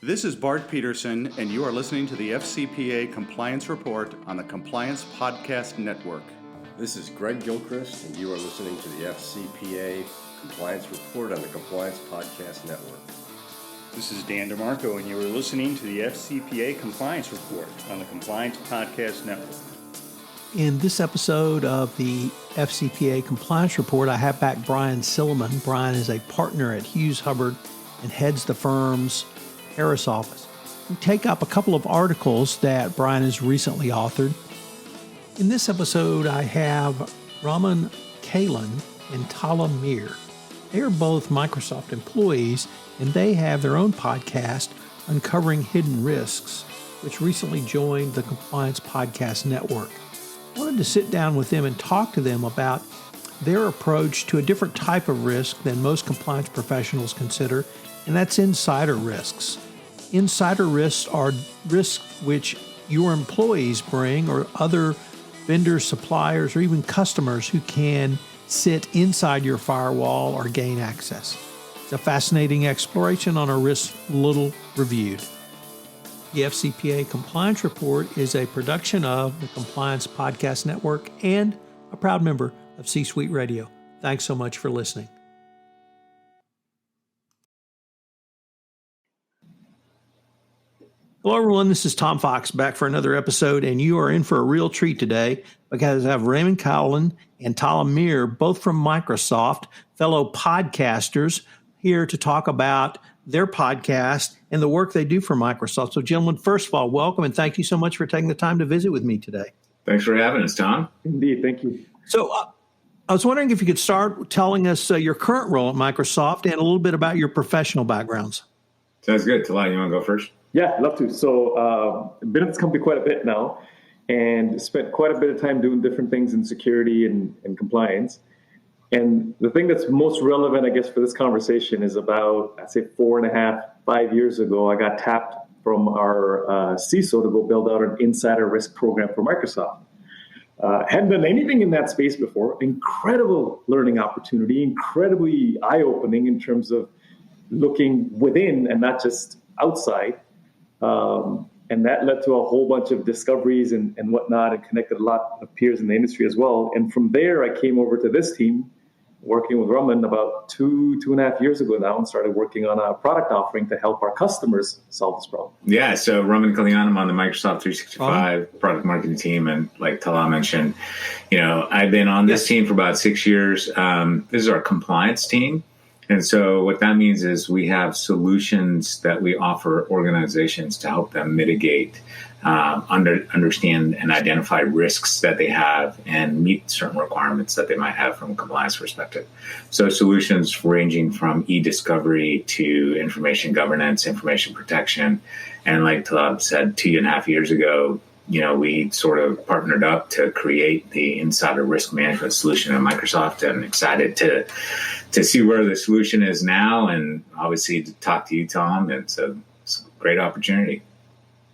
This is Bart Peterson, and you are listening to the FCPA Compliance Report on the Compliance Podcast Network. This is Greg Gilchrist, and you are listening to the FCPA Compliance Report on the Compliance Podcast Network. This is Dan DeMarco, and you are listening to the FCPA Compliance Report on the Compliance Podcast Network. In this episode of the FCPA Compliance Report, I have back Brian Silliman. Brian is a partner at Hughes Hubbard and heads the firm's Harris office. We take up a couple of articles that Brian has recently authored. In this episode, I have Raman Kalyan and Talhah Mir. They are both Microsoft employees, and they have their own podcast, Uncovering Hidden Risks, which recently joined the Compliance Podcast Network. I wanted to sit down with them and talk to them about their approach to a different type of risk than most compliance professionals consider, and that's insider risks. Insider risks are risks which your employees bring or other vendors, suppliers, or even customers who can sit inside your firewall or gain access. It's a fascinating exploration on a risk little reviewed. The FCPA Compliance Report is a production of the Compliance Podcast Network and a proud member of C-Suite Radio. Thanks so much for listening. Hello, everyone. This is Tom Fox back for another episode, and you are in for a real treat today because I have Raman Kalyan and Talhah Mir, both from Microsoft, fellow podcasters, here to talk about their podcast and the work they do for Microsoft. So, gentlemen, first of all, welcome, and thank you so much for taking the time to visit with me today. Thanks for having us, Tom. Indeed. Thank you. So, I was wondering if you could start telling us your current role at Microsoft and a little bit about your professional backgrounds. Sounds good. Talhah, you want to go first? Yeah, I'd love to. So I've been at this company quite a bit now and spent quite a bit of time doing different things in security and compliance. And the thing that's most relevant, I guess, for this conversation is about, I'd say 4.5, 5 years ago, I got tapped from our CISO to go build out an insider risk program for Microsoft. Hadn't done anything in that space before. Incredible learning opportunity, incredibly eye-opening in terms of looking within and not just outside. And that led to a whole bunch of discoveries and whatnot, and connected a lot of peers in the industry as well. And from there, I came over to this team, working with Raman about 2.5 years ago now, and started working on a product offering to help our customers solve this problem. Yeah, so Raman Kalyan, I'm on the Microsoft 365 product marketing team. And like Talhah mentioned, I've been on this team for about 6 years. This is our compliance team. And so what that means is we have solutions that we offer organizations to help them mitigate, understand and identify risks that they have and meet certain requirements that they might have from a compliance perspective. So solutions ranging from e-discovery to information governance, information protection. And like Talhah said, 2.5 years ago, we sort of partnered up to create the insider risk management solution at Microsoft, and excited to see where the solution is now, and obviously to talk to you, Tom. It's a great opportunity.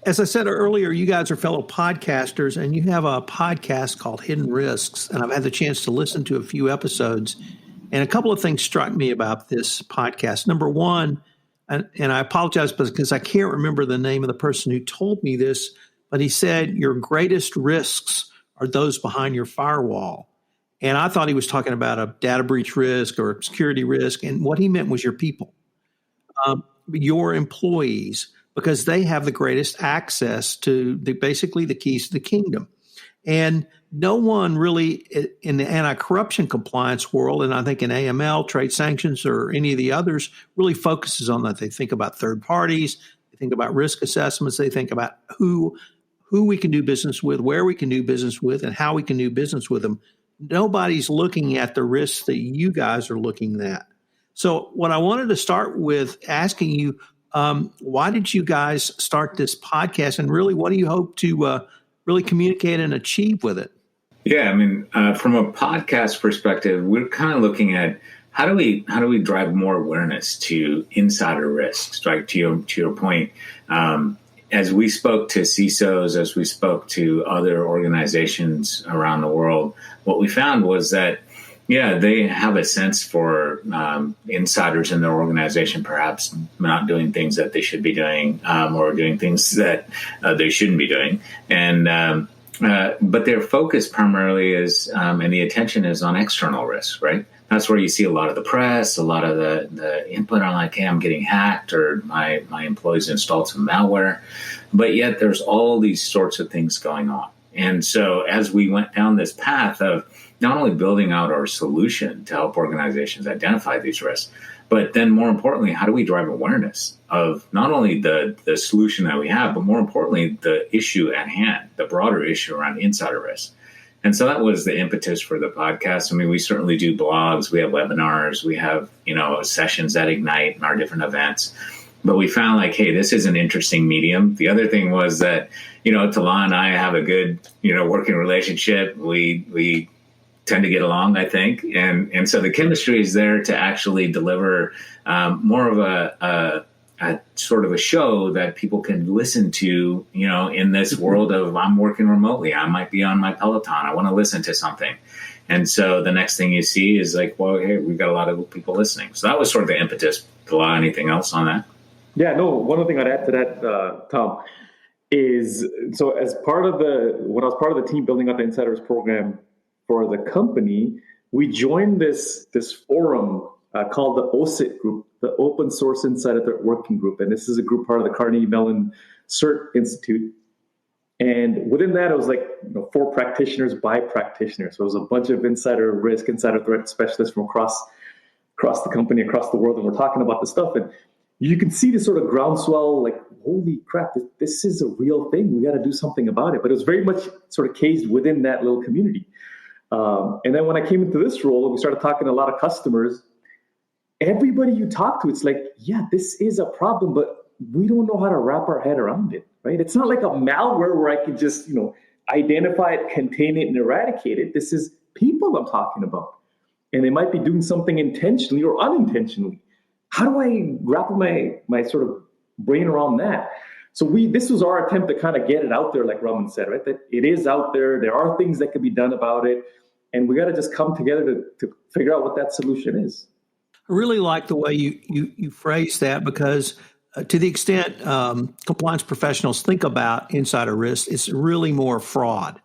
As I said earlier, you guys are fellow podcasters, and you have a podcast called Hidden Risks, and I've had the chance to listen to a few episodes, and a couple of things struck me about this podcast. Number one, and I apologize because I can't remember the name of the person who told me this, but he said your greatest risks are those behind your firewall. And I thought he was talking about a data breach risk or security risk. And what he meant was your people, your employees, because they have the greatest access to basically the keys to the kingdom. And no one really in the anti-corruption compliance world, and I think in AML, trade sanctions, or any of the others, really focuses on that. They think about third parties. They think about risk assessments. They think about who we can do business with, where we can do business with, and how we can do business with them. Nobody's looking at the risks that you guys are looking at. So what I wanted to start with asking you, why did you guys start this podcast, and really what do you hope to really communicate and achieve with it? Yeah, from a podcast perspective, we're kind of looking at how do we drive more awareness to insider risks, right? To your point, as we spoke to CISOs, as we spoke to other organizations around the world, what we found was that Yeah, they have a sense for insiders in their organization, perhaps not doing things that they should be doing, or doing things that they shouldn't be doing. And but their focus primarily is, and the attention is on external risks, right? That's where you see a lot of the press, a lot of the input on like, hey, I'm getting hacked, or my employees installed some malware. But yet there's all these sorts of things going on. And so as we went down this path of not only building out our solution to help organizations identify these risks, but then more importantly, how do we drive awareness of not only the solution that we have, but more importantly, the issue at hand, the broader issue around insider risk. And so that was the impetus for the podcast. I mean, we certainly do blogs, we have webinars, we have, sessions at Ignite and our different events. But we found like, hey, this is an interesting medium. The other thing was that, Tahlah and I have a good, working relationship. We tend to get along, I think. And so the chemistry is there to actually deliver more of a sort of a show that people can listen to, in this world of I'm working remotely. I might be on my Peloton. I want to listen to something. And so the next thing you see is like, well, hey, we've got a lot of people listening. So that was sort of the impetus. Tahlah, anything else on that? Yeah, no, one other thing I'd add to that, Tom, is so when I was part of the team building out the Insiders program for the company, we joined this forum called the OSIT group, the Open Source Insider Threat Working Group. And this is a group part of the Carnegie Mellon CERT Institute. And within that, it was like for practitioners by practitioners. So it was a bunch of insider risk, insider threat specialists from across the company, across the world. And we're talking about this stuff. And you can see this sort of groundswell, like, holy crap, this is a real thing. We got to do something about it. But it was very much sort of caged within that little community. And then when I came into this role, we started talking to a lot of customers. Everybody you talk to, it's like, yeah, this is a problem, but we don't know how to wrap our head around it, right? It's not like a malware where I can just, identify it, contain it, and eradicate it. This is people I'm talking about. And they might be doing something intentionally or unintentionally. How do I wrap my sort of brain around that? So this was our attempt to kind of get it out there, like Raman said, right? That it is out there. There are things that can be done about it. And we got to just come together to figure out what that solution is. I really like the way you phrase that, because to the extent compliance professionals think about insider risk, it's really more fraud.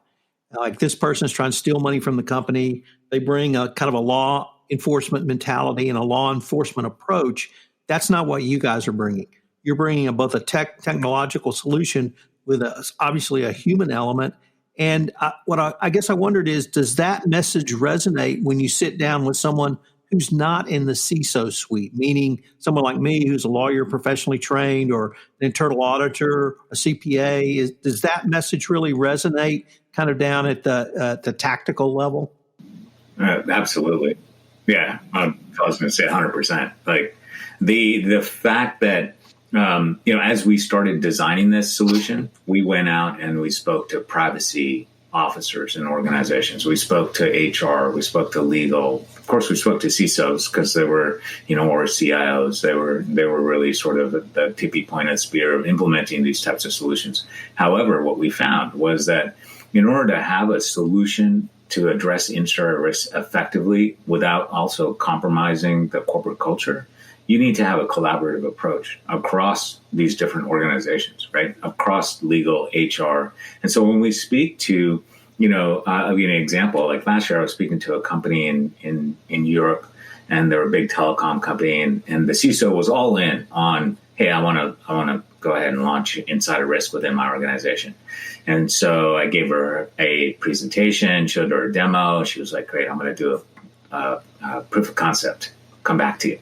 Like this person is trying to steal money from the company. They bring a kind of a law enforcement mentality and a law enforcement approach. That's not what you guys are bringing. You're bringing both a technological solution with obviously a human element. And what I guess I wondered is, does that message resonate when you sit down with someone who's not in the CISO suite, meaning someone like me who's a lawyer professionally trained, or an internal auditor, a CPA? Does that message really resonate kind of down at the tactical level? Absolutely. Yeah, I was going to say 100%. Like the fact that, as we started designing this solution, we went out and we spoke to privacy officers in organizations. We spoke to HR, we spoke to legal. Of course, we spoke to CISOs because they were, or CIOs. They were really sort of the tippy pointed spear of implementing these types of solutions. However, what we found was that in order to have a solution to address insider risk effectively without also compromising the corporate culture, you need to have a collaborative approach across these different organizations, right? Across legal, HR. And so when we speak to, I'll give you an example. Like last year, I was speaking to a company in Europe, and they're a big telecom company, and the CISO was all in on, hey, I want to go ahead and launch insider risk within my organization. And so I gave her a presentation, showed her a demo. She was like, great, I'm going to do a proof of concept, come back to you.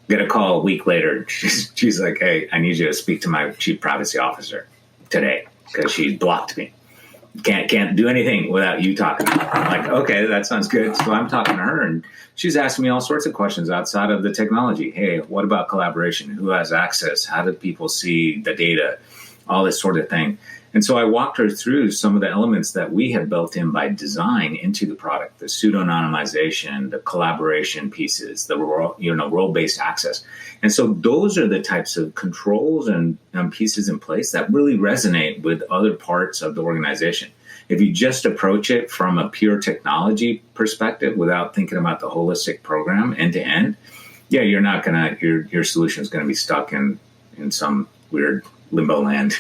Get a call a week later. She's like, hey, I need you to speak to my chief privacy officer today because she blocked me. Can't do anything without you talking. I'm like, okay, that sounds good. So I'm talking to her, and she's asking me all sorts of questions outside of the technology. Hey, what about collaboration? Who has access? How do people see the data? All this sort of thing. And so I walked her through some of the elements that we had built in by design into the product, the pseudo-anonymization, the collaboration pieces, the role-based access. And so those are the types of controls and pieces in place that really resonate with other parts of the organization. if you just approach it from a pure technology perspective without thinking about the holistic program end to end, yeah, you're not gonna your solution is gonna be stuck in some weird limbo land.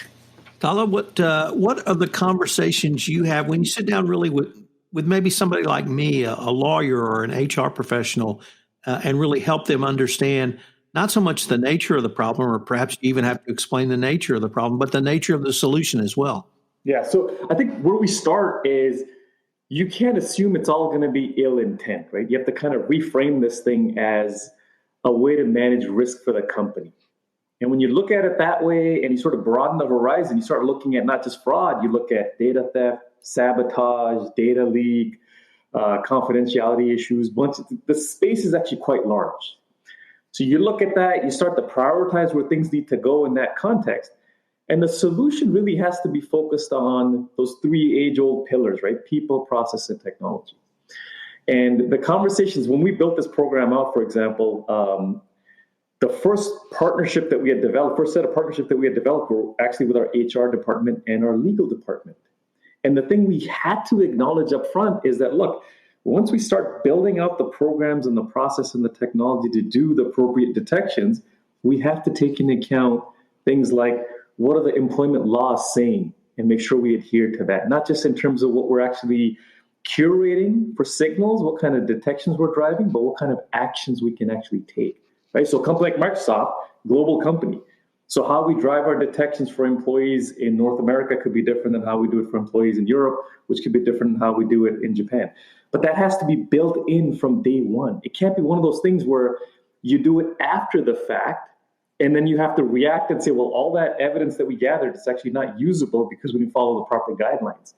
Tahlah, what are the conversations you have when you sit down really with maybe somebody like me, a lawyer or an HR professional, and really help them understand not so much the nature of the problem, or perhaps you even have to explain the nature of the problem, but the nature of the solution as well? Yeah, so I think where we start is you can't assume it's all going to be ill intent, right? You have to kind of reframe this thing as a way to manage risk for the company. And when you look at it that way and you sort of broaden the horizon, you start looking at not just fraud, you look at data theft, sabotage, data leak, confidentiality issues. The space is actually quite large. So you look at that, you start to prioritize where things need to go in that context. And the solution really has to be focused on those three age-old pillars, right? People, process, and technology. And the conversations, when we built this program out, for example, the first set of partnership that we had developed were actually with our HR department and our legal department. And the thing we had to acknowledge up front is that, look, once we start building out the programs and the process and the technology to do the appropriate detections, we have to take into account things like, what are the employment laws saying, and make sure we adhere to that, not just in terms of what we're actually curating for signals, what kind of detections we're driving, but what kind of actions we can actually take, right? So a company like Microsoft, global company. So how we drive our detections for employees in North America could be different than how we do it for employees in Europe, which could be different than how we do it in Japan. But that has to be built in from day one. It can't be one of those things where you do it after the fact, and then you have to react and say, well, all that evidence that we gathered is actually not usable because we didn't follow the proper guidelines.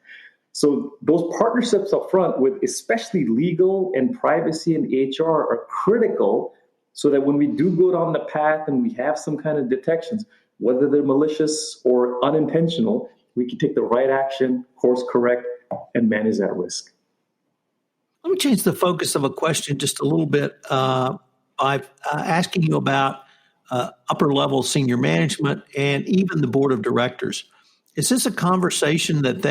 So those partnerships up front with especially legal and privacy and HR are critical, so that when we do go down the path and we have some kind of detections, whether they're malicious or unintentional, we can take the right action, course correct, and manage that risk. Let me change the focus of a question just a little bit by asking you about upper level senior management and even the board of directors. Is this a conversation that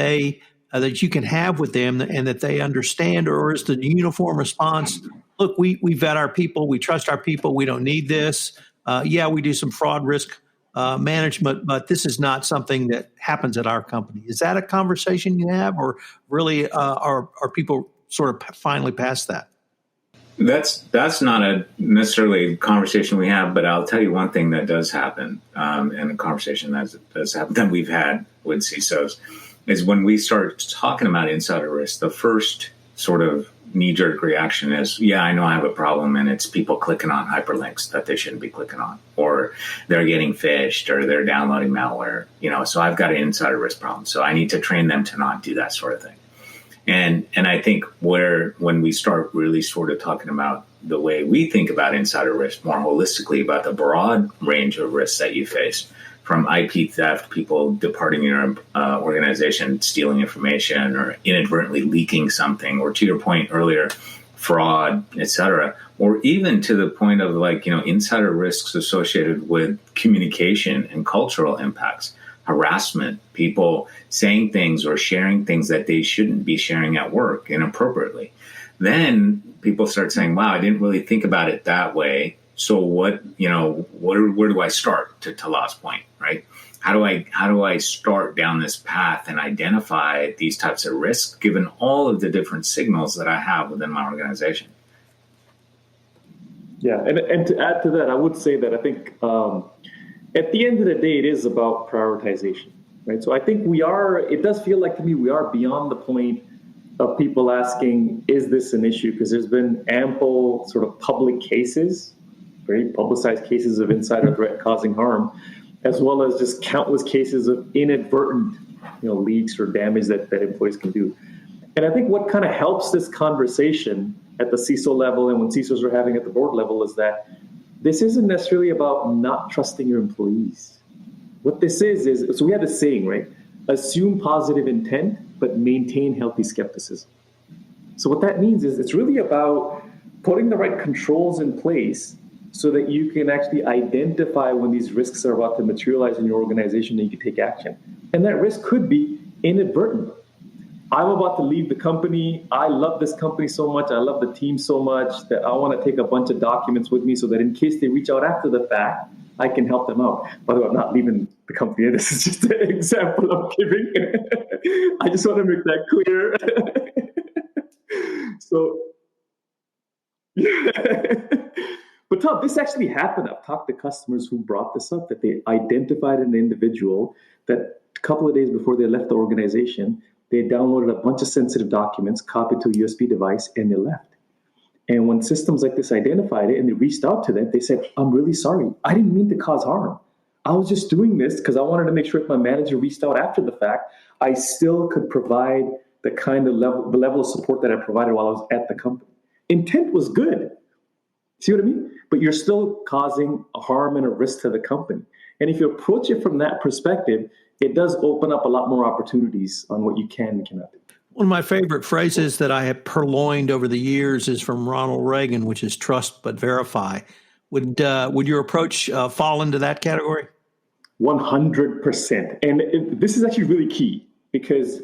that you can have with them and that they understand, or is the uniform response, look, we vet our people, we trust our people, we don't need this. Yeah, we do some fraud risk management, but this is not something that happens at our company. Is that a conversation you have, or really are people sort of finally past that? That's not a necessarily conversation we have, but I'll tell you one thing that does happen, and a conversation that does happen that we've had with CISOs, is when we start talking about insider risk, the first sort of knee-jerk reaction is, yeah, I know I have a problem, and it's people clicking on hyperlinks that they shouldn't be clicking on, or they're getting phished, or they're downloading malware, so I've got an insider risk problem, so I need to train them to not do that sort of thing. And I think when we start really sort of talking about the way we think about insider risk more holistically, about the broad range of risks that you face, from IP theft, people departing your organization, stealing information, or inadvertently leaking something, or to your point earlier, fraud, et cetera, or even to the point of insider risks associated with communication and cultural impacts. Harassment, people saying things or sharing things that they shouldn't be sharing at work inappropriately. Then people start saying, wow, I didn't really think about it that way. So where do I start, to Tahlah's point, right? How do I start down this path and identify these types of risks given all of the different signals that I have within my organization? Yeah, and to add to that, I would say that I think at the end of the day, it is about prioritization, right? So I think it does feel like to me, we are beyond the point of people asking, is this an issue? Because there's been ample sort of public cases, very publicized cases of insider threat causing harm, as well as just countless cases of inadvertent, leaks or damage that employees can do. And I think what kind of helps this conversation at the CISO level and when CISOs are having at the board level is that this isn't necessarily about not trusting your employees. What this is, so we have this saying, right? Assume positive intent, but maintain healthy skepticism. So what that means is it's really about putting the right controls in place so that you can actually identify when these risks are about to materialize in your organization and you can take action. And that risk could be inadvertent. I'm about to leave the company. I love this company so much. I love the team so much that I want to take a bunch of documents with me so that in case they reach out after the fact, I can help them out. By the way, I'm not leaving the company. This is just an example I'm giving. I just want to make that clear. So, but Tom, this actually happened. I've talked to customers who brought this up, that they identified an individual that a couple of days before they left the organization, they downloaded a bunch of sensitive documents, copied to a USB device, and they left. And when systems like this identified it and they reached out to them, they said, I'm really sorry. I didn't mean to cause harm. I was just doing this because I wanted to make sure if my manager reached out after the fact, I still could provide the kind of level of support that I provided while I was at the company. Intent was good. See what I mean? But you're still causing a harm and a risk to the company. And if you approach it from that perspective, it does open up a lot more opportunities on what you can and cannot do. One of my favorite phrases that I have purloined over the years is from Ronald Reagan, which is trust but verify. Would your approach fall into that category? 100%. And this is actually really key because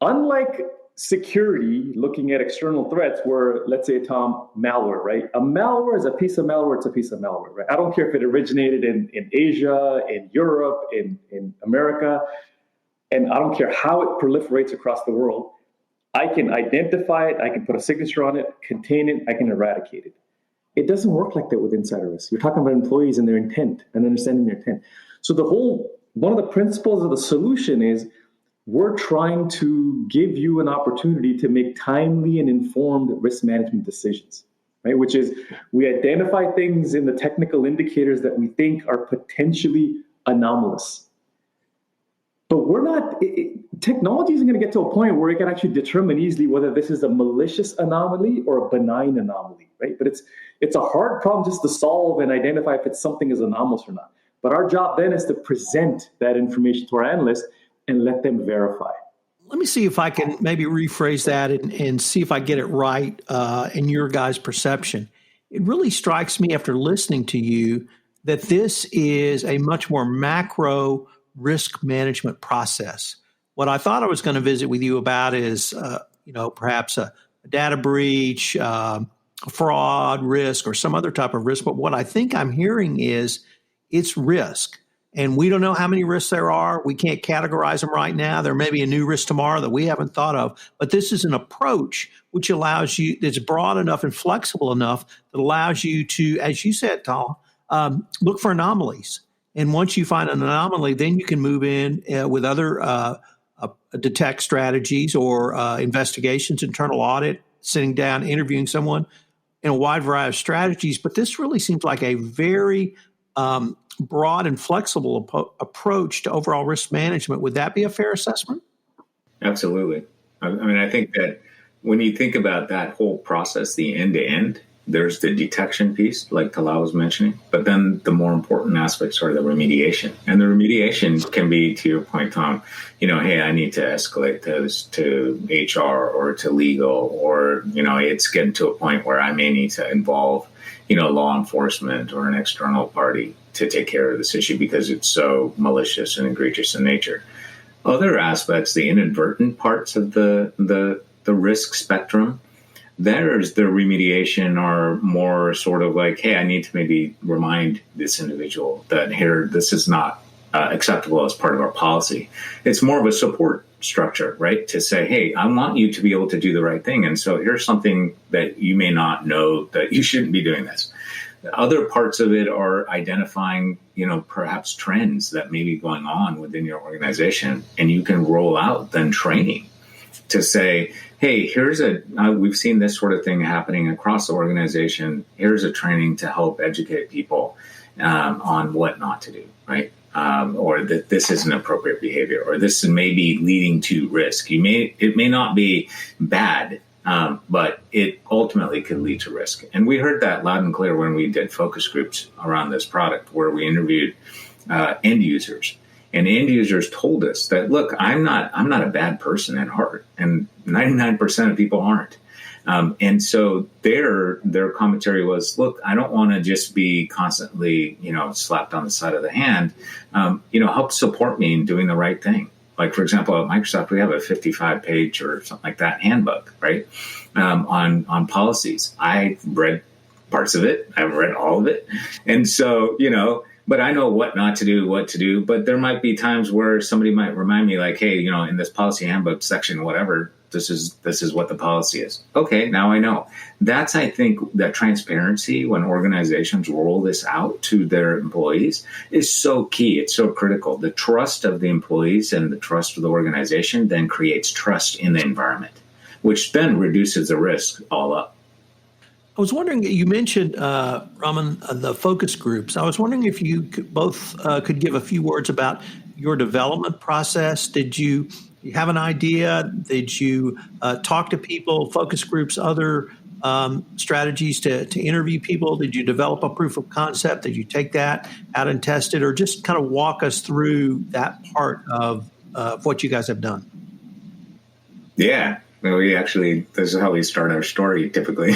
unlike security, looking at external threats where, let's say, Tom, malware, right? A malware is a piece of malware, it's a piece of malware, right? I don't care if it originated in Asia, in Europe, in America, and I don't care how it proliferates across the world. I can identify it, I can put a signature on it, contain it, I can eradicate it. It doesn't work like that with insider risk. You're talking about employees and their intent and understanding their intent. So one of the principles of the solution is we're trying to give you an opportunity to make timely and informed risk management decisions, right? Which is we identify things in the technical indicators that we think are potentially anomalous. But technology isn't going to get to a point where it can actually determine easily whether this is a malicious anomaly or a benign anomaly, right? But it's a hard problem just to solve and identify if it's something is anomalous or not. But our job then is to present that information to our analysts and let them verify. Let me see if I can maybe rephrase that and see if I get it right in your guys' perception. It really strikes me after listening to you that this is a much more macro risk management process. What I thought I was going to visit with you about is, perhaps a data breach, a fraud risk, or some other type of risk. But what I think I'm hearing is it's risk. And we don't know how many risks there are. We can't categorize them right now. There may be a new risk tomorrow that we haven't thought of. But this is an approach which allows you, that's broad enough and flexible enough that allows you to, as you said, Tal, look for anomalies. And once you find an anomaly, then you can move in with other detect strategies or investigations, internal audit, sitting down, interviewing someone, in a wide variety of strategies. But this really seems like a very broad and flexible approach to overall risk management. Would that be a fair assessment? Absolutely. I mean, I think that when you think about that whole process, the end-to-end, there's the detection piece, like Tahlal was mentioning, but then the more important aspects are the remediation. And the remediation can be, to your point, Tom, hey, I need to escalate this to HR or to legal, or, it's getting to a point where I may need to involve, law enforcement or an external party to take care of this issue because it's so malicious and egregious in nature. Other aspects, the inadvertent parts of the risk spectrum, there's the remediation are more sort of like, hey, I need to maybe remind this individual that here, this is not acceptable as part of our policy. It's more of a support structure, right? To say, hey, I want you to be able to do the right thing. And so here's something that you may not know that you shouldn't be doing this. Other parts of it are identifying, perhaps trends that may be going on within your organization, and you can roll out then training to say, hey, we've seen this sort of thing happening across the organization. Here's a training to help educate people on what not to do, right? Or that this isn't appropriate behavior, or this may be leading to risk. It may not be bad, but it ultimately could lead to risk. And we heard that loud and clear when we did focus groups around this product, where we interviewed end users. And end users told us that, look, I'm not a bad person at heart, and 99% of people aren't. And so their commentary was, look, I don't want to just be constantly, slapped on the side of the hand. Help support me in doing the right thing. Like, for example, at Microsoft, we have a 55-page or something like that handbook, right, on policies. I read parts of it. I haven't read all of it. And so, but I know what not to do, what to do. But there might be times where somebody might remind me, like, hey, in this policy handbook section, whatever, this is what the policy is. Okay, now I know. That's, I think, that transparency when organizations roll this out to their employees is so key. It's so critical. The trust of the employees and the trust of the organization then creates trust in the environment, which then reduces the risk all up. I was wondering, you mentioned, Raman, the focus groups. I was wondering if you could give a few words about your development process. Did you have an idea? Did you talk to people, focus groups, other strategies to interview people? Did you develop a proof of concept? Did you take that out and test it? Or just kind of walk us through that part of what you guys have done? Yeah, well, this is how we start our story typically.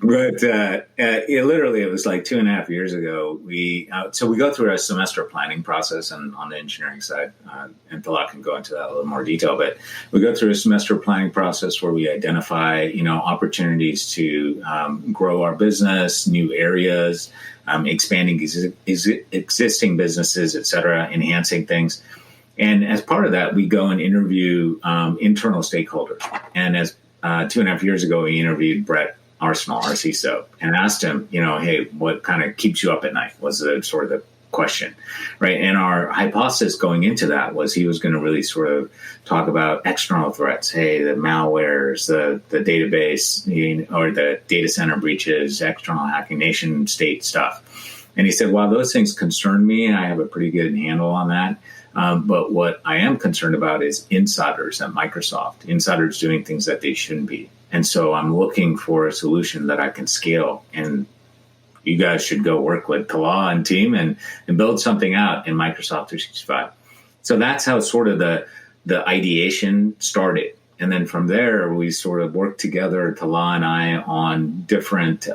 But it was like 2.5 years ago. We go through a semester planning process and on the engineering side, and Tahlah can go into that a little more detail. But we go through a semester planning process where we identify, opportunities to grow our business, new areas, expanding existing businesses, et cetera, enhancing things. And as part of that, we go and interview internal stakeholders. And as 2.5 years ago, we interviewed Brett Arsenal, our CISO, and asked him, hey, what kind of keeps you up at night was sort of the question, right? And our hypothesis going into that was he was going to really sort of talk about external threats, hey, the malwares, the database, or the data center breaches, external hacking, nation state stuff. And he said, well, those things concern me, and I have a pretty good handle on that. But what I am concerned about is insiders at Microsoft, insiders doing things that they shouldn't be. And so I'm looking for a solution that I can scale. And you guys should go work with Tahlah and team and build something out in Microsoft 365. So that's how sort of the ideation started. And then from there, we sort of worked together, Tahlah and I, on different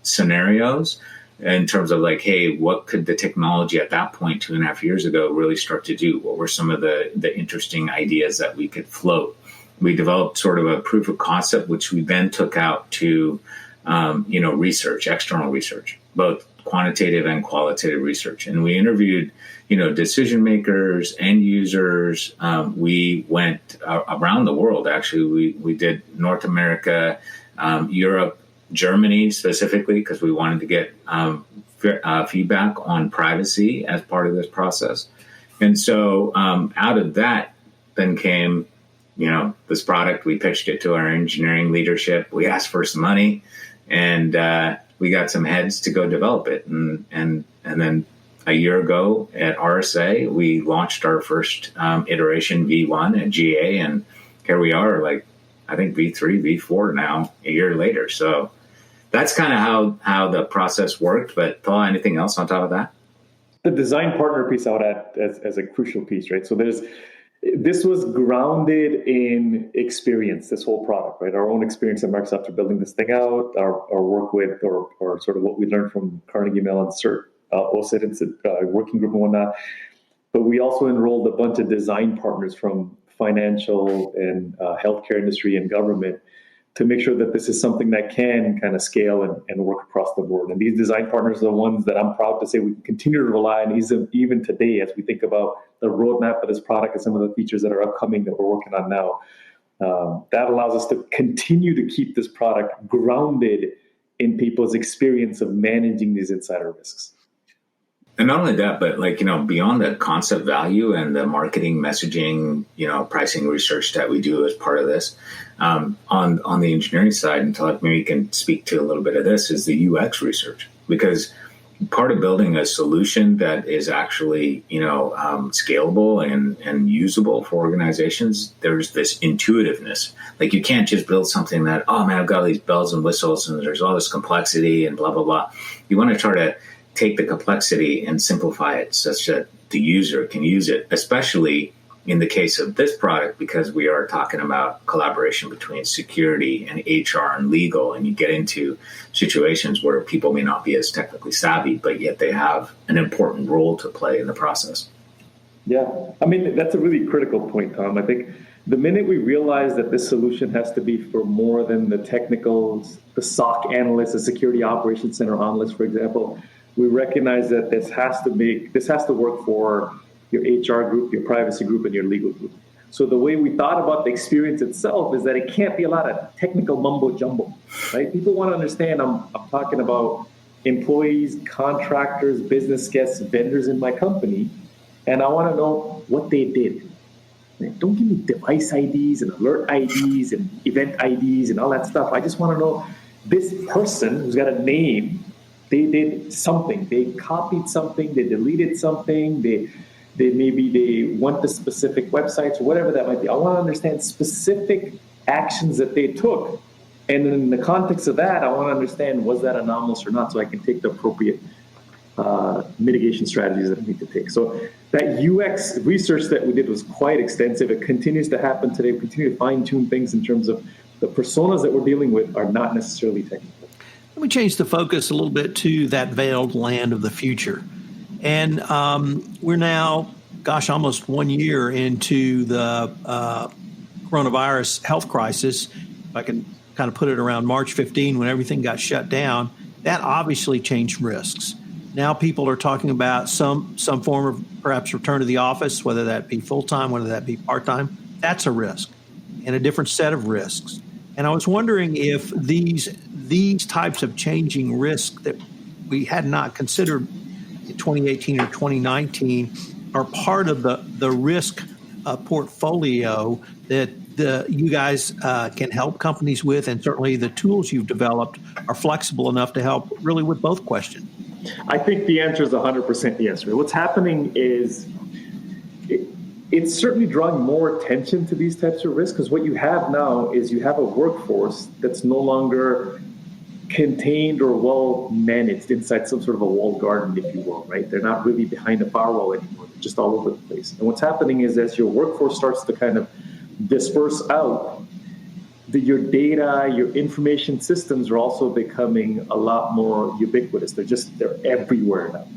scenarios in terms of like, hey, what could the technology at that point 2.5 years ago really start to do? What were some of the interesting ideas that we could float? We developed sort of a proof of concept, which we then took out to, research, external research, both quantitative and qualitative research. And we interviewed, decision makers, end users. We went around the world. Actually, we did North America, Europe, Germany specifically, because we wanted to get feedback on privacy as part of this process. And so out of that then came, this product. We pitched it to our engineering leadership. We asked for some money, and we got some heads to go develop it. And then a year ago at RSA, we launched our first iteration V1 at GA, and here we are, like, I think V3, V4 now, a year later. So that's kind of how the process worked. But Tahlah, anything else on top of that? The design partner piece I would add as a crucial piece, right? So this was grounded in experience, this whole product, right? Our own experience at Microsoft for building this thing out, our work with, or sort of what we learned from Carnegie Mellon CERT, OSIT, working group and whatnot. But we also enrolled a bunch of design partners from financial and healthcare industry and government to make sure that this is something that can kind of scale and work across the board. And these design partners are the ones that I'm proud to say we can continue to rely on even today as we think about the roadmap of this product and some of the features that are upcoming that we're working on now. That allows us to continue to keep this product grounded in people's experience of managing these insider risks. And not only that, but beyond the concept value and the marketing messaging, pricing research that we do as part of this, on the engineering side, and Tahlah maybe you can speak to a little bit of this, is the UX research. Because part of building a solution that is actually, scalable and usable for organizations, there's this intuitiveness. Like, you can't just build something that, oh man, I've got all these bells and whistles and there's all this complexity and blah, blah, blah. You want to try to take the complexity and simplify it such that the user can use it, especially in the case of this product, because we are talking about collaboration between security and HR and legal, and you get into situations where people may not be as technically savvy, but yet they have an important role to play in the process. Yeah, I mean, that's a really critical point, Tom. I think the minute we realize that this solution has to be for more than the technicals, the SOC analyst, the security operations center analyst, for example, we recognize that this has to work for your HR group, your privacy group, and your legal group. So the way we thought about the experience itself is that it can't be a lot of technical mumbo jumbo, right? People want to understand I'm talking about employees, contractors, business guests, vendors in my company, and I want to know what they did. Don't give me device IDs and alert IDs and event IDs and all that stuff. I just want to know this person who's got a name, they did something. They copied something, they deleted something, they went to specific websites or whatever that might be. I want to understand specific actions that they took. And in the context of that, I want to understand, was that anomalous or not, so I can take the appropriate mitigation strategies that I need to take. So that UX research that we did was quite extensive. It continues to happen today. We continue to fine-tune things in terms of the personas that we're dealing with are not necessarily technical. Let me change the focus a little bit to that veiled land of the future. And we're now, almost 1 year into the coronavirus health crisis. If I can kind of put it around March 15 when everything got shut down, that obviously changed risks. Now people are talking about some form of perhaps return to the office, whether that be full-time, whether that be part-time. That's a risk and a different set of risks. And I was wondering if these types of changing risks that we had not considered in 2018 or 2019 are part of the risk portfolio that you guys can help companies with, and certainly the tools you've developed are flexible enough to help really with both questions. I think the answer is 100% yes. What's happening is it's certainly drawing more attention to these types of risks, because what you have now is you have a workforce that's no longer contained or well managed inside some sort of a walled garden, if you will, right? They're not really behind a firewall anymore. They're just all over the place. And what's happening is as your workforce starts to kind of disperse out, your data, your information systems are also becoming a lot more ubiquitous. They're everywhere now.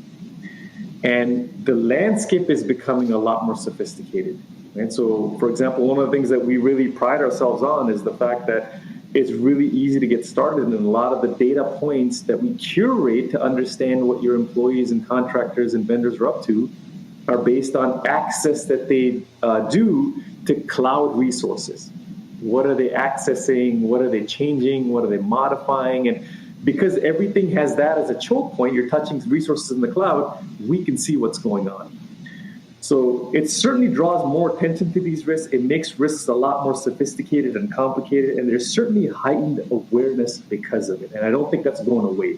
And the landscape is becoming a lot more sophisticated. And so, for example, one of the things that we really pride ourselves on is the fact that it's really easy to get started, and a lot of the data points that we curate to understand what your employees and contractors and vendors are up to are based on access that they do to cloud resources. What are they accessing? What are they changing? What are they modifying? And because everything has that as a choke point, you're touching resources in the cloud, we can see what's going on. So it certainly draws more attention to these risks. It makes risks a lot more sophisticated and complicated, and there's certainly heightened awareness because of it. And I don't think that's going away.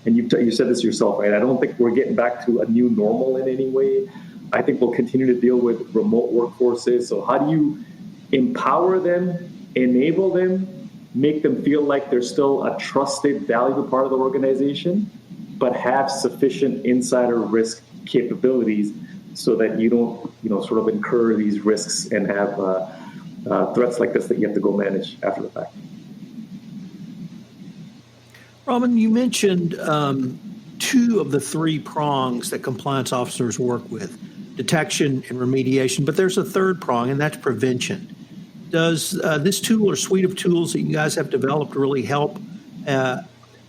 And you said this yourself, right? I don't think we're getting back to a new normal in any way. I think we'll continue to deal with remote workforces. So how do you empower them, enable them, make them feel like they're still a trusted, valuable part of the organization, but have sufficient insider risk capabilities so that you don't, sort of incur these risks and have threats like this that you have to go manage after the fact. Raman, you mentioned two of the three prongs that compliance officers work with, detection and remediation, but there's a third prong, and that's prevention. Does this tool or suite of tools that you guys have developed really help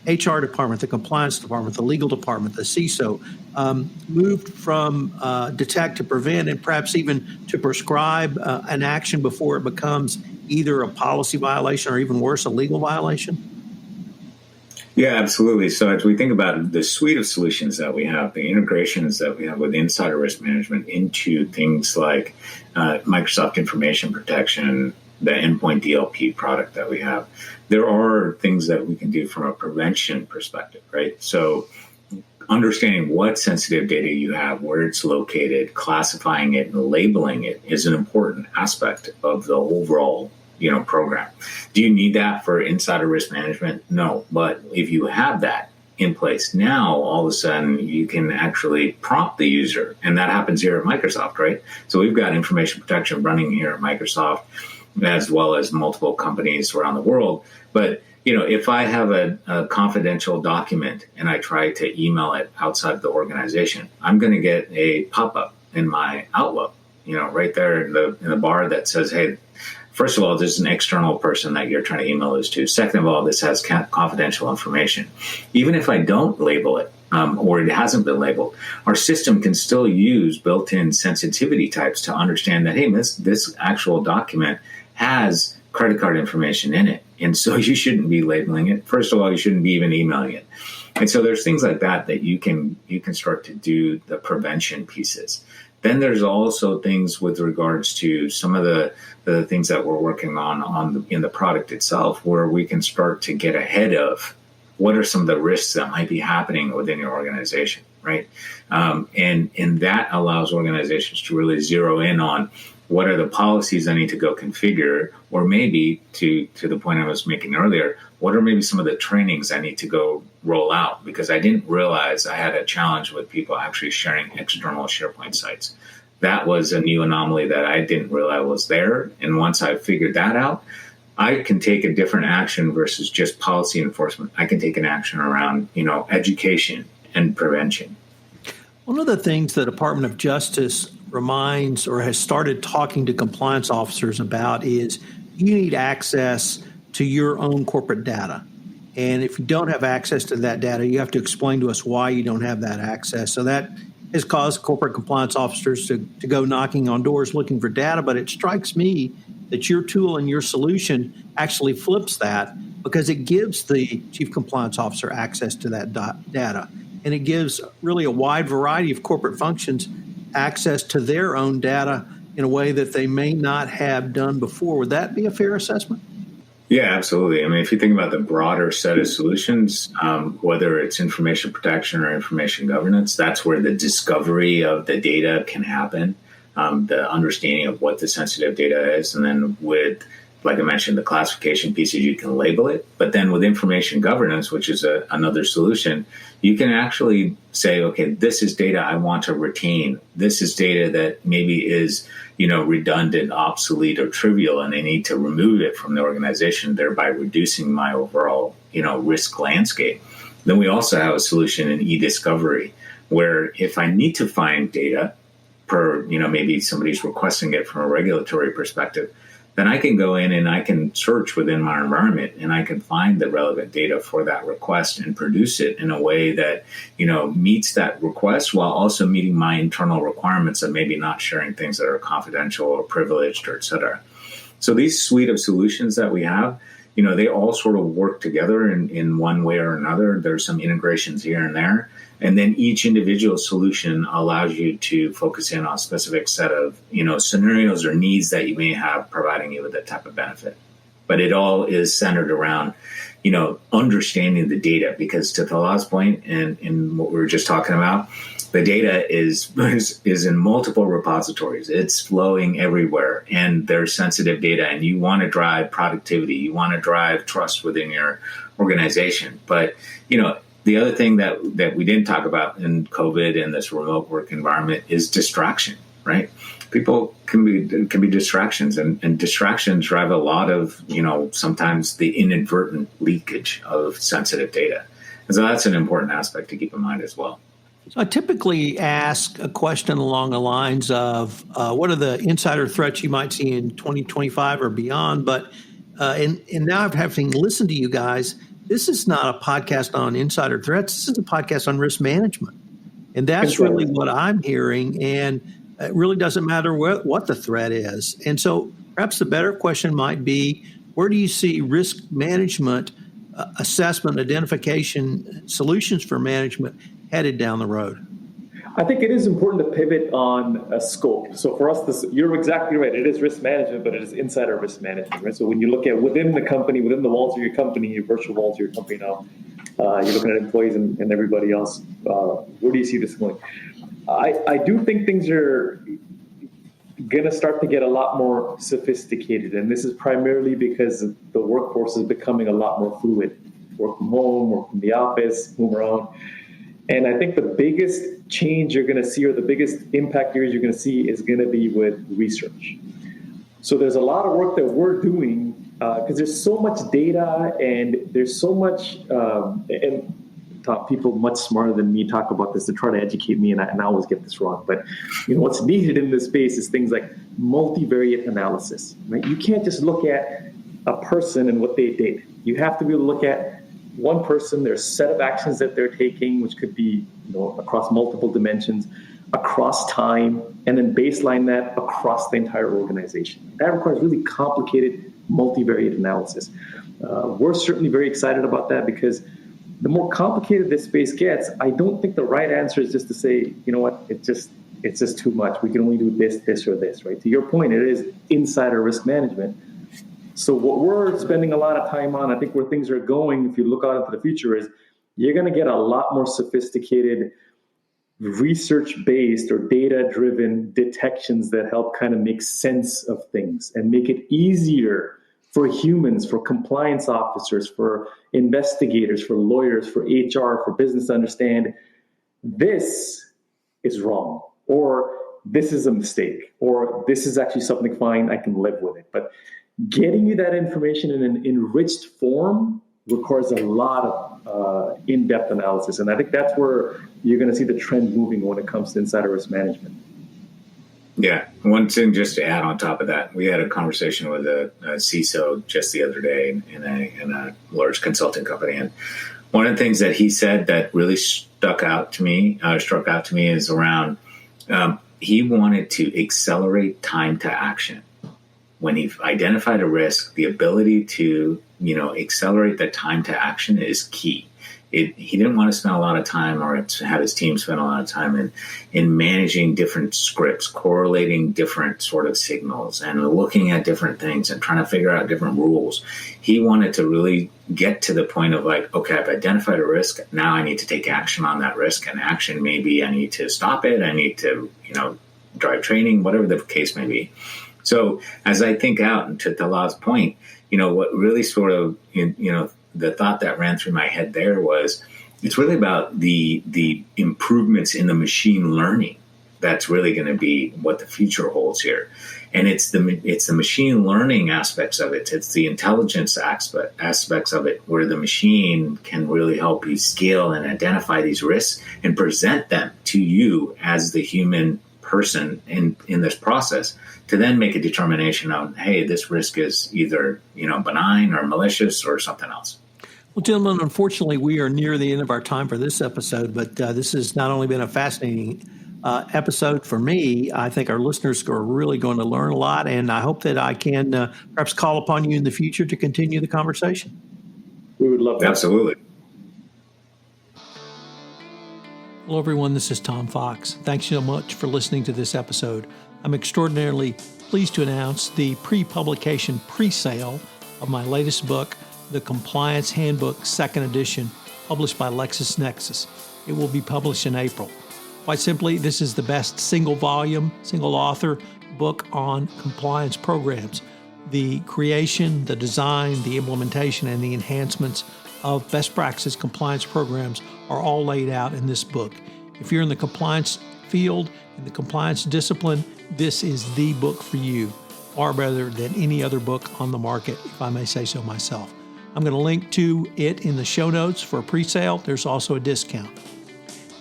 HR department, the compliance department, the legal department, the CISO, moved from detect to prevent and perhaps even to prescribe an action before it becomes either a policy violation or even worse, a legal violation? Yeah, absolutely. So as we think about the suite of solutions that we have, the integrations that we have with insider risk management into things like Microsoft Information Protection, the endpoint DLP product that we have, there are things that we can do from a prevention perspective, right? So understanding what sensitive data you have, where it's located, classifying it and labeling it is an important aspect of the overall program. Do you need that for insider risk management? No, but if you have that in place now, all of a sudden you can actually prompt the user, and that happens here at Microsoft, right? So we've got information protection running here at Microsoft, as well as multiple companies around the world. But if I have a confidential document and I try to email it outside of the organization, I'm going to get a pop-up in my Outlook, right there in the bar that says, hey, first of all, this is an external person that you're trying to email this to. Second of all, this has confidential information. Even if I don't label it, or it hasn't been labeled, our system can still use built-in sensitivity types to understand that, hey, this actual document has credit card information in it. And so you shouldn't be labeling it. First of all, you shouldn't be even emailing it. And so there's things like that you can start to do the prevention pieces. Then there's also things with regards to some of the things that we're working on in the product itself, where we can start to get ahead of what are some of the risks that might be happening within your organization, right? And that allows organizations to really zero in on what are the policies I need to go configure, or maybe to the point I was making earlier, what are maybe some of the trainings I need to go roll out, because I didn't realize I had a challenge with people actually sharing external SharePoint sites. That was a new anomaly that I didn't realize was there. And once I figured that out, I can take a different action versus just policy enforcement. I can take an action around, education and prevention. One of the things the Department of Justice reminds or has started talking to compliance officers about is you need access to your own corporate data. And if you don't have access to that data, you have to explain to us why you don't have that access. So that has caused corporate compliance officers to go knocking on doors looking for data. But it strikes me that your tool and your solution actually flips that, because it gives the chief compliance officer access to that data. And it gives really a wide variety of corporate functions access to their own data in a way that they may not have done before. Would that be a fair assessment? Yeah, absolutely. I mean, if you think about the broader set of solutions, whether it's information protection or information governance, that's where the discovery of the data can happen, the understanding of what the sensitive data is. And then with, like I mentioned, the classification pieces, you can label it. But then with information governance, which is another solution, you can actually say, okay, this is data I want to retain. This is data that maybe is, redundant, obsolete, or trivial, and I need to remove it from the organization, thereby reducing my overall, risk landscape. Then we also have a solution in e-discovery, where if I need to find data per, maybe somebody's requesting it from a regulatory perspective, then I can go in and I can search within my environment and I can find the relevant data for that request and produce it in a way that, meets that request while also meeting my internal requirements of maybe not sharing things that are confidential or privileged or et cetera. So these suite of solutions that we have, they all sort of work together in one way or another. There's some integrations here and there. And then each individual solution allows you to focus in on a specific set of, scenarios or needs that you may have, providing you with that type of benefit. But it all is centered around, understanding the data, because to Tahlah's point and what we were just talking about, the data is in multiple repositories. It's flowing everywhere, and there's sensitive data, and you want to drive productivity. You want to drive trust within your organization. But, the other thing that we didn't talk about in COVID and this remote work environment is distraction, right? People can be distractions, and distractions drive a lot of, sometimes the inadvertent leakage of sensitive data. And so that's an important aspect to keep in mind as well. So I typically ask a question along the lines of what are the insider threats you might see in 2025 or beyond? But and now having listened to you guys, this is not a podcast on insider threats. This is a podcast on risk management. And that's really what I'm hearing. And it really doesn't matter what the threat is. And so perhaps the better question might be, where do you see risk management, assessment, identification, solutions for management headed down the road? I think it is important to pivot on a scope. So for us, you're exactly right. It is risk management, but it is insider risk management, right? So when you look at within the company, within the walls of your company, your virtual walls of your company now, you're looking at employees and everybody else. Where do you see this going? I do think things are going to start to get a lot more sophisticated. And this is primarily because the workforce is becoming a lot more fluid. Work from home, work from the office, move around. And I think the biggest change you're going to see, or the biggest impact areas you're going to see, is going to be with research. So there's a lot of work that we're doing because there's so much data and there's so much, and people much smarter than me talk about this to try to educate me, and I always get this wrong. But what's needed in this space is things like multivariate analysis. Right? You can't just look at a person and what they did. You have to be able to look at one person, their set of actions that they're taking, which could be across multiple dimensions, across time, and then baseline that across the entire organization. That requires really complicated multivariate analysis. We're certainly very excited about that because the more complicated this space gets, I don't think the right answer is just to say, it's just too much. We can only do this, or this, right? To your point, it is insider risk management. So what we're spending a lot of time on, I think where things are going, if you look out into the future, is you're going to get a lot more sophisticated research-based or data-driven detections that help kind of make sense of things and make it easier for humans, for compliance officers, for investigators, for lawyers, for HR, for business to understand this is wrong, or this is a mistake, or this is actually something fine, I can live with it. But getting you that information in an enriched form requires a lot of in-depth analysis. And I think that's where you're going to see the trend moving when it comes to insider risk management. Yeah. One thing just to add on top of that, we had a conversation with a CISO just the other day in a large consulting company. And one of the things that he said that really struck out to me is around he wanted to accelerate time to action. When he identified a risk, the ability to accelerate the time to action is key. He didn't want to spend a lot of time, or have his team spend a lot of time in managing different scripts, correlating different sort of signals, and looking at different things and trying to figure out different rules. He wanted to really get to the point of like, okay, I've identified a risk. Now I need to take action on that risk. And action maybe I need to stop it. I need to, drive training, whatever the case may be. So as I think out to Tahlah's point, what really sort of, the thought that ran through my head there was it's really about the improvements in the machine learning. That's really going to be what the future holds here. And it's the machine learning aspects of it. It's the intelligence aspects of it where the machine can really help you scale and identify these risks and present them to you as the human person in this process to then make a determination of, hey, this risk is either, benign or malicious or something else. Well, gentlemen, unfortunately, we are near the end of our time for this episode, but this has not only been a fascinating episode for me, I think our listeners are really going to learn a lot, and I hope that I can perhaps call upon you in the future to continue the conversation. We would love that. Absolutely. Hello, everyone. This is Tom Fox. Thanks so much for listening to this episode. I'm extraordinarily pleased to announce the pre-publication pre-sale of my latest book, The Compliance Handbook, Second Edition, published by LexisNexis. It will be published in April. Quite simply, this is the best single volume, single author book on compliance programs. The creation, the design, the implementation, and the enhancements of best practice compliance programs are all laid out in this book. If you're in the compliance field, in the compliance discipline, this is the book for you, far better than any other book on the market, if I may say so myself. I'm going to link to it in the show notes for a pre-sale. There's also a discount.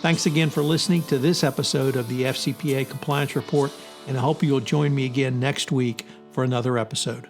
Thanks again for listening to this episode of the FCPA Compliance Report, and I hope you'll join me again next week for another episode.